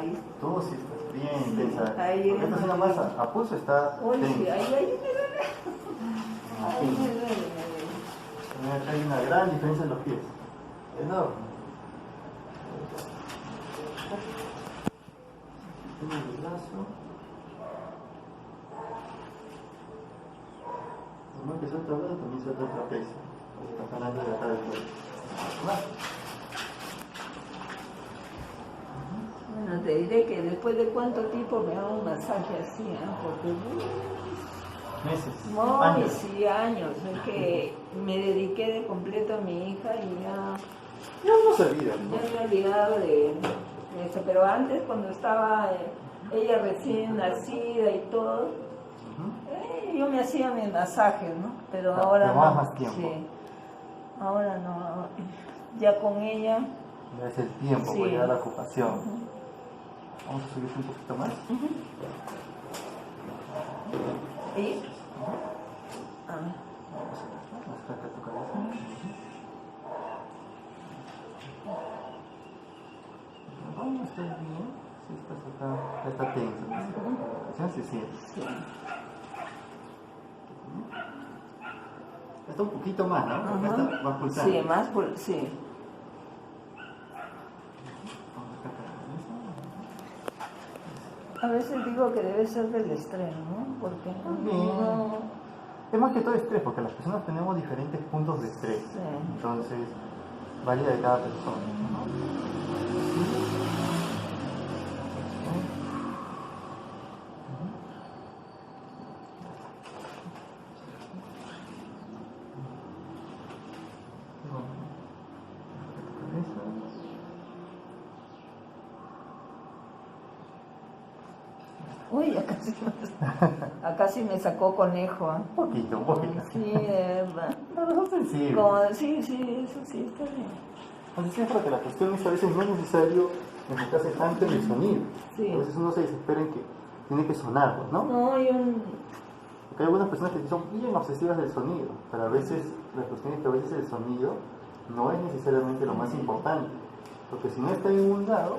ahí. Tú sí estás bien intensa. Ahí Porque esta zona más a pulso está Uy, sí, tensa. ahí me duele. Ahí me duele, Acá hay una gran diferencia en los pies. Enorme. Tengo el brazo. Normal que suelta el brazo, también suelta el trapecio. Está jalando de acá del cuello. Bueno, te diré que después de cuánto tiempo me hago un masaje así, porque Meses. no, Años. sí, años. Es que me dediqué de completo a mi hija y ya No se olvida, ¿no? me he olvidado de eso. Pero antes, cuando estaba ella recién nacida y todo, yo me hacía mis masajes, ¿no? Pero Claro, ahora tomabas no. más tiempo. Sí, ahora no. Ya con ella. Ya es el tiempo, Sí. pues ya la ocupación. Vamos a subir un poquito más. ¿Y? Acá tu cabeza. No, estás bien. Sí, estás acá. Ya está tenso. ¿Sí? Sí, sí. Está un poquito más, ¿no? Acá está más pulsante. Sí, más sí. A veces digo que debe ser del estrés, ¿no? Porque no... Es más que todo estrés, porque las personas tenemos diferentes puntos de estrés. Sí. Entonces, varía de cada persona. Uy, acá sí me sacó conejo. Un poquito. Sí, de verdad. Pero son sensibles. Sí, eso sí, está bien. Así siempre que la cuestión es a veces no es necesario enfocarse tanto en el sonido. Sí. A veces uno se desespera en que tiene que sonar, ¿no? No, Porque hay algunas personas que son bien obsesivas del sonido, pero a veces la cuestión es que a veces el sonido no es necesariamente lo más importante, porque si no está en un lado,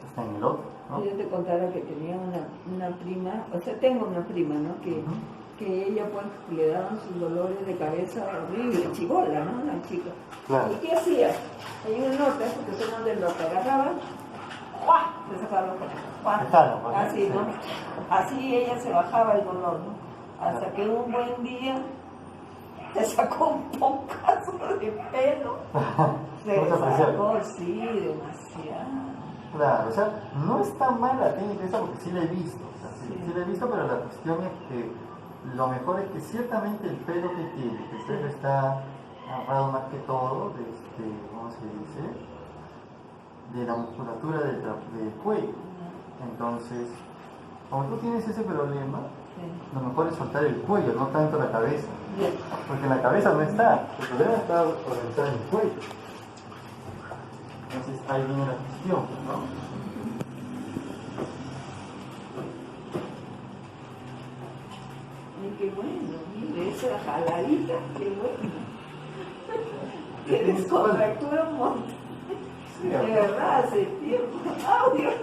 está en el otro, ¿no? yo te contara que tenía una prima, o sea, tengo una prima, ¿no? Que ella pues le daban sus dolores de cabeza horrible, chibola, ¿no? Una chica. Claro. ¿Y qué hacía? Ahí en el norte, porque son del norte, agarraban, ¡guau! Le sacaban los conejos, ¡guau! Claro, pues, Así, sí. ¿no? Así ella se bajaba el dolor, ¿no? Hasta que un buen día se sacó un pocazo de pelo. Se Mucha presión. sacó, sí, demasiado. Claro, o sea, no está mal la técnica esa porque sí la he visto, o sea, sí la he visto, pero la cuestión es que lo mejor es que ciertamente el pelo que tiene, que el pelo está agarrado más que todo de ¿cómo se dice? De la musculatura del cuello. Entonces, como tú tienes ese problema, lo mejor es soltar el cuello, no tanto la cabeza. Porque en la cabeza no está, el problema está organizado en el cuello. Entonces ahí viene la cuestión, ¿no? Ay, qué bueno, mire, esa jaladita, qué bueno. Te descontractura un montón. Sí, De verdad, hace tiempo. ¡Ay, Dios!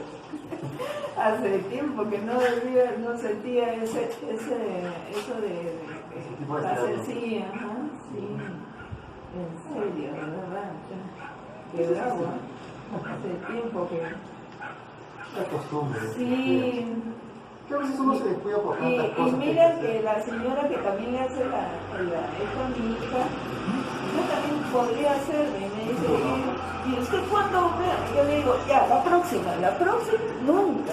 Hace tiempo que no sentía eso de tipo de hacer estrés. sí, ajá, sí. En serio, de verdad. Qué bravo, ¿eh? Hace tiempo que... La costumbre. Sí. Que a veces uno se descuida por tantas Y cosas. mira que la señora que también le hace esto a mi hija, yo también podría hacerme. Me dice, ¿y usted cuándo? Yo le digo, ya, la próxima, nunca.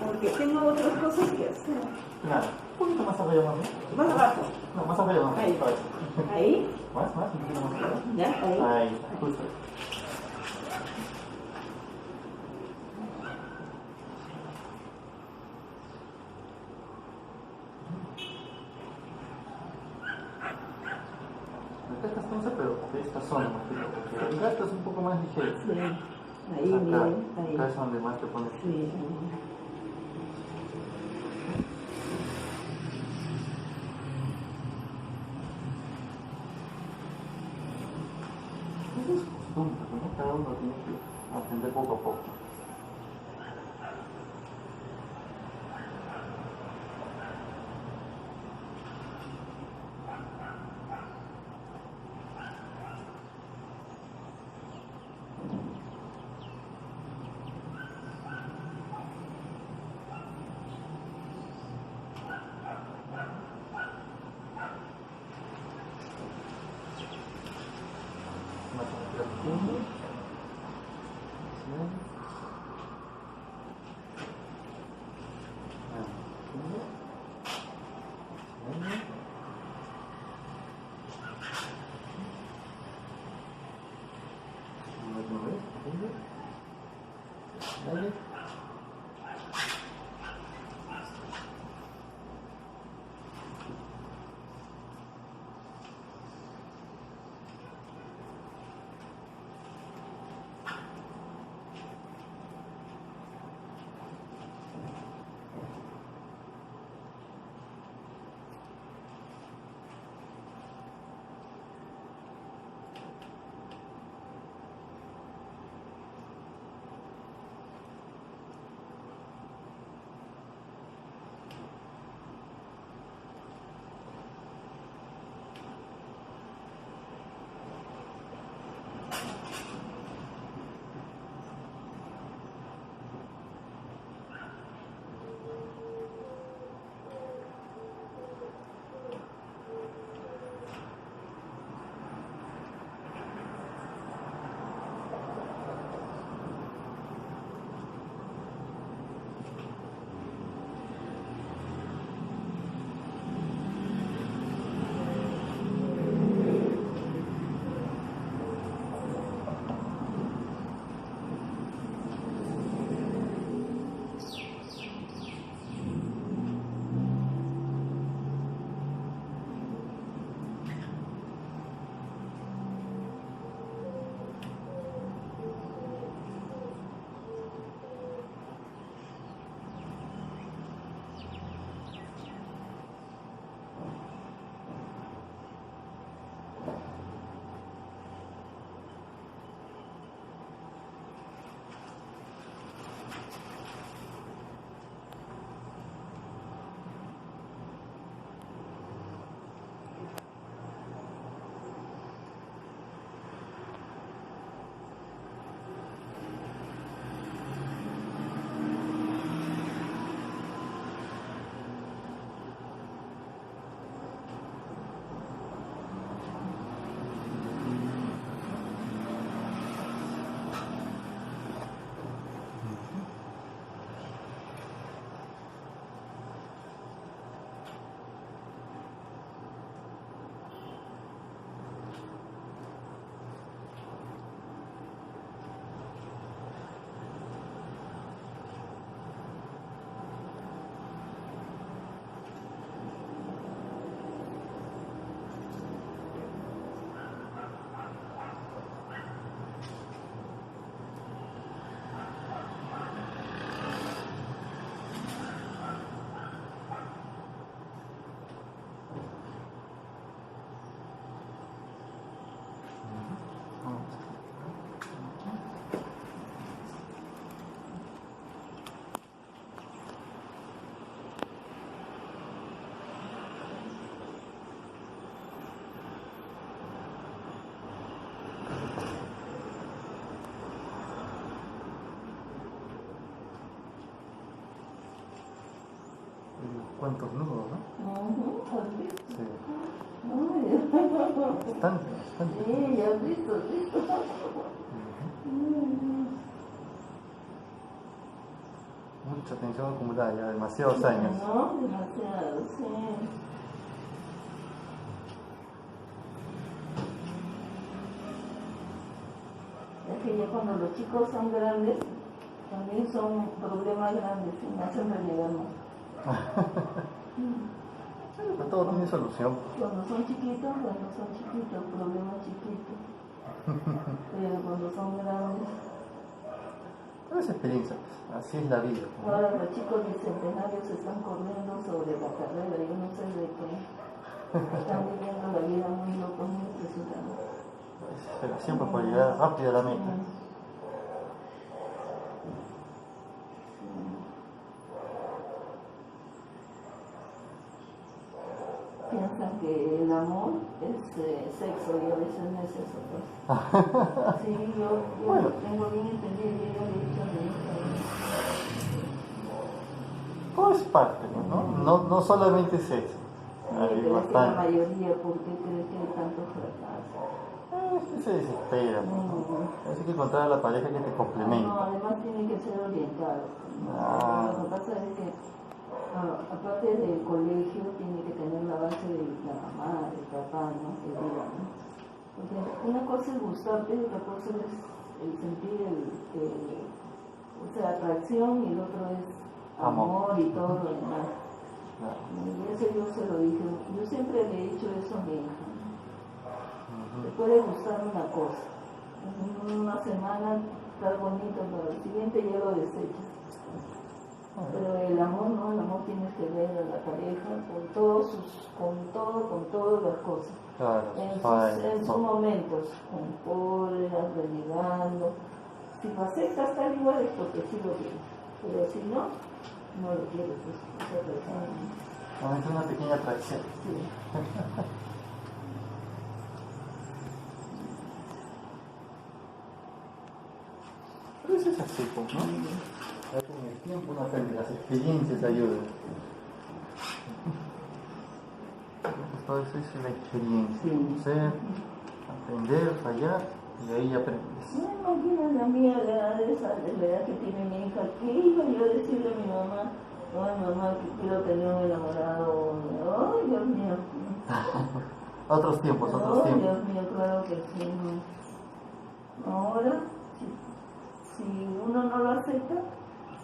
Porque tengo otras cosas que hacer. Claro, un poquito más arriba, mami. Más abajo. No, más arriba, mami. Ahí. Ahí, Más, un poquito más arriba. ya, ahí. Ahí, justo. Acá estás tensa, pero de esta zona, porque acá estás un poco más ligero. Sí. Ahí, Acá, miren, ahí. acá es donde más te pones. Sí, ahí. Eso es costumbre, ¿no? Cada uno tiene que aprender poco a poco. Dale. Cuántos nudos, ¿no? ¿Has visto? Sí. Ay, Bastante, bastante. sí, ya has visto, has visto. Mucha tensión acumulada ya, demasiados años. No, demasiado, sí. Es que ya cuando los chicos son grandes, también son problemas grandes y me hacen realidad más. Pero todo tiene solución. Cuando son chiquitos, problemas chiquitos. Pero cuando son grandes, Pero es experiencia, así es la vida. ¿No? ahora los chicos bicentenarios están corriendo sobre la carrera, yo no sé de qué. Están viviendo la vida muy locos, muy impresionantes. Desesperación para llegar rápido a la meta. Piensan que el amor es sexo y a veces no es eso. Pues. Sí, yo Bueno. tengo bien entendido y ella le he dicho a mi hija. Todo es parte, ¿no? No solamente es eso. Sí, Hay pero es que la bastante. mayoría, ¿por qué crees que hay tanto fracaso? Es que se desespera, ¿no? Hay que encontrar a la pareja que te No, complemente. además tiene que ser orientado. Ah. Lo que pasa es que, aparte del colegio, tiene que tener la base de la mamá, del papá, ¿no? Que diga, ¿no? Porque una cosa es gustarte y otra cosa es el sentir O sea, atracción y el otro es amor y todo lo demás. Claro. Y eso yo se lo dije. Yo siempre le he dicho eso a mi hija. Te Ujú. puede gustar una cosa. En una semana está bonito, pero el siguiente ya lo desechas. Pero el amor no, el amor tienes que ver a la pareja con todas las cosas. Claro, En sus momentos, con cólera, renegando. Si lo aceptas tal igual es porque sí lo quieres. Pero si no, no lo quieres, pues esa persona. Realmente una pequeña atracción. Sí. Pero eso es así, pues, ¿no? Con el tiempo uno aprende, las experiencias ayudan. Entonces, todo eso es la experiencia. Sí. Conocer, aprender, fallar, y ahí aprendes. No imaginas a mí a la edad de la edad que tiene mi hija, ¿qué iba yo a decirle a mi mamá? Ay, mamá, que quiero tener un enamorado. Ay, Dios mío. Otros tiempos, otros Ay, tiempos. Dios mío, claro que sí. Ahora, si uno no lo acepta,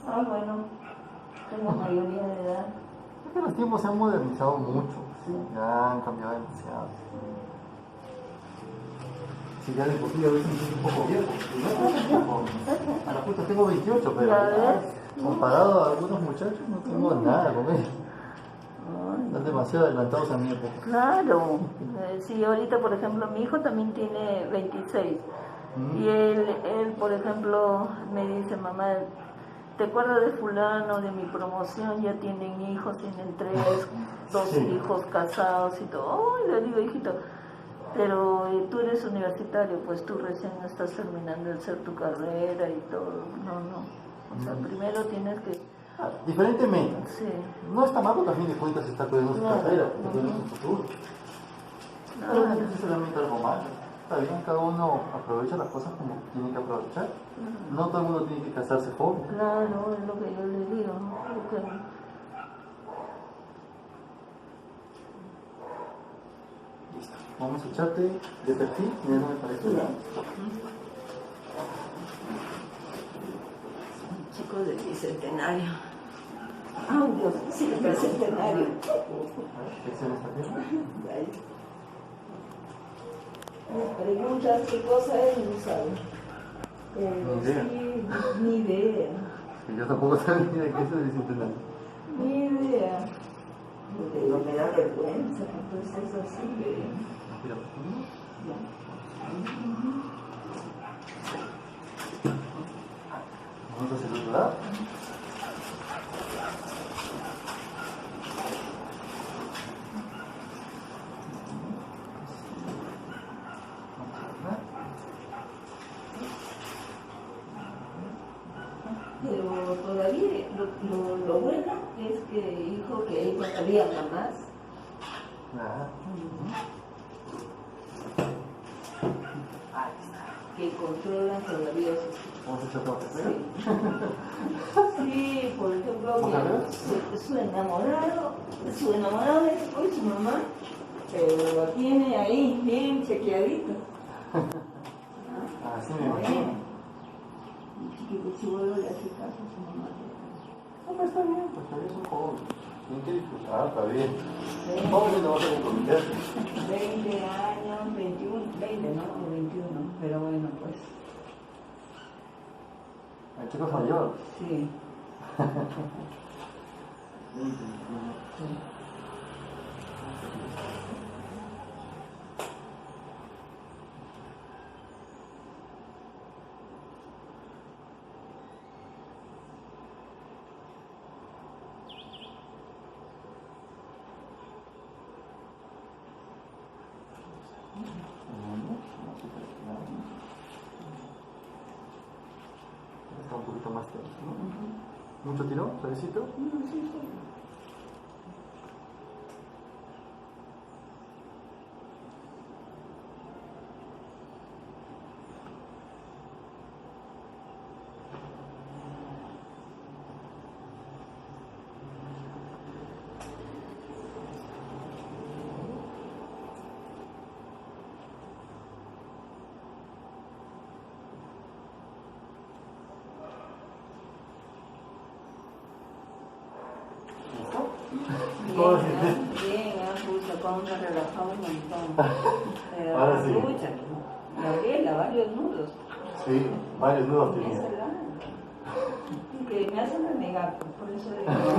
bueno, tengo mayoría de edad. Es que los tiempos se han modernizado mucho, Sí. ya han cambiado demasiado. Si ya de por sí a veces soy un poco viejo, y no tanto viejo. A la puta tengo 28, pero Ya ya, ves. comparado a algunos muchachos no tengo nada con ellos. Ay, Están demasiado adelantados a mi época. claro. Sí, ahorita, por ejemplo, mi hijo también tiene 26. Y él, por ejemplo, me dice, mamá, ¿te acuerdas de fulano, de mi promoción? Ya tienen hijos, tienen 3, 2 Sí. hijos casados y todo. Ay, le digo, hijito, pero tú eres universitario, pues tú recién estás terminando de hacer tu carrera y todo. No. O sea, primero tienes que... Diferentemente, Sí, no está mal porque a fin de cuentas está cuidando su Claro. carrera, está cuidando su futuro. Pero no es necesariamente algo malo. Está bien, cada uno aprovecha las cosas como tiene que aprovechar. No todo el mundo tiene que casarse joven. claro, es lo que yo le digo, ¿no? Porque Listo. Vamos a echarte de perfil, ya no me parece Sí. nada. chicos del bicentenario. Ay, Dios, sí, el bicentenario. ¿Qué se les hace? Ahí. Me preguntas qué cosa es, no sabe. Ni idea. Sí, ni idea. Que yo tampoco sabía ni de qué es el bicentenario. Ni idea. Te digo, me da vergüenza que tú estés así. Mira, vamos a hacer otro lado. Pero todavía lo bueno es que dijo que ella todavía jamás. Nada. Que controlan todavía sus... Vamos a echar todo café. Sí, por ejemplo, ¿Otra que vez? su enamorado es hoy su mamá, pero lo tiene ahí bien chequeadito. Así me imagino. Mi chiquito chivolo le hace caso a su mamá. No, pero está bien, pues todavía es un joven. Tienen que disfrutar, está bien. Jóvenes no vas a comprometer. 20 años, 21, 20, no, o 21, pero bueno, pues El chico es mayor. sí. Está un poquito más tenso, ¿no? ¿Mucho tirón? ¿Suavecito? No, sí, sí. ¿Cómo Bien, se bien, pucha, cómo me relajado un montón. Ahora sí. Pucha, Gabriela, varios nudos. Sí, varios nudos Me tenía. hace la- que me hacen renegar, por eso digo.